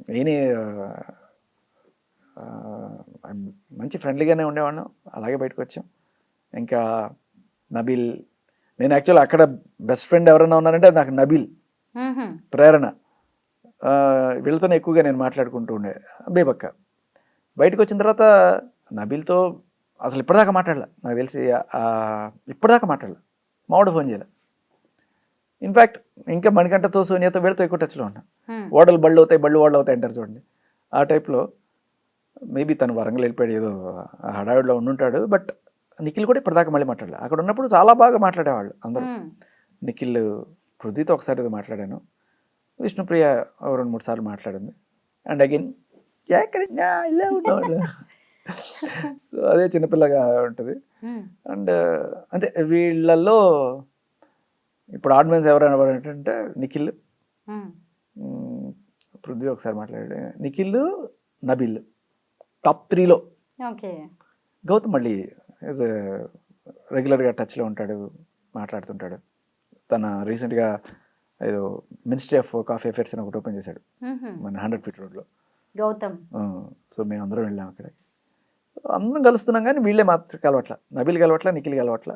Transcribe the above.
ఈయన మంచి ఫ్రెండ్లీగానే ఉండేవాళ్ళం, అలాగే బయటకు వచ్చాం. ఇంకా నబీల్, నేను యాక్చువల్ అక్కడ బెస్ట్ ఫ్రెండ్ ఎవరైనా ఉన్నారంటే నాకు నబీల్, ప్రేరణ, వీళ్ళతోనే ఎక్కువగా నేను మాట్లాడుకుంటూ ఉండే. బేబక్క బయటకు వచ్చిన తర్వాత నబీల్తో అసలు ఇప్పటిదాకా మాట్లాడలే, నాకు తెలిసి ఇప్పటిదాకా మాట్లాడలే, మావాడు ఫోన్ చేయలే. ఇన్ఫ్యాక్ట్ ఇంకా మణికంఠతో సోనియాతో వీళ్ళతో ఎక్కువ టచ్లో ఉన్నాను. ఓడలు బళ్ళు అవుతాయి, బళ్ళు ఓడలు అవుతాయి అంటారు చూడండి, ఆ టైప్లో. మేబీ తను వరంగల్ వెళ్ళిపోయాడు, ఏదో హడావిడిలో ఉండుంటాడు. బట్ నిఖిల్ కూడా ఇప్పటిదాకా మళ్ళీ మాట్లాడలే. అక్కడ ఉన్నప్పుడు చాలా బాగా మాట్లాడేవాళ్ళు అందరూ. నిఖిల్, పృథ్వీతో ఒకసారి ఏదో మాట్లాడాను, విష్ణుప్రియ 2-3 సార్లు మాట్లాడింది. అండ్ అగైన్ ఇలా ఉండేవాళ్ళు. అదే చిన్నపిల్లగా ఉంటుంది. అండ్ అంతే. వీళ్ళల్లో ఇప్పుడు ఆర్డినెన్స్ ఎవరైనా ఏంటంటే నిఖిల్, పృథ్వీ ఒకసారి మాట్లాడాడు, నిఖిల్, నబీల్ టాప్ 3లో. గౌతమ్ మళ్ళీ ఈజ్ రెగ్యులర్గా టచ్లో ఉంటాడు, మాట్లాడుతుంటాడు. తన రీసెంట్గా ఏదో మినిస్ట్రీ ఆఫ్ కాఫీ అఫేర్స్ అని ఒకటి ఓపెన్ చేశాడు మన 100 ఫీట్ రోడ్లో గౌతమ్. సో మేము అందరం వెళ్ళాం అక్కడికి. అందరం కలుస్తున్నాం కానీ వీళ్ళే మాత్రం కలవట్ల, నబీల్ కలవట్ల, నిఖిల్ కలవట్ల.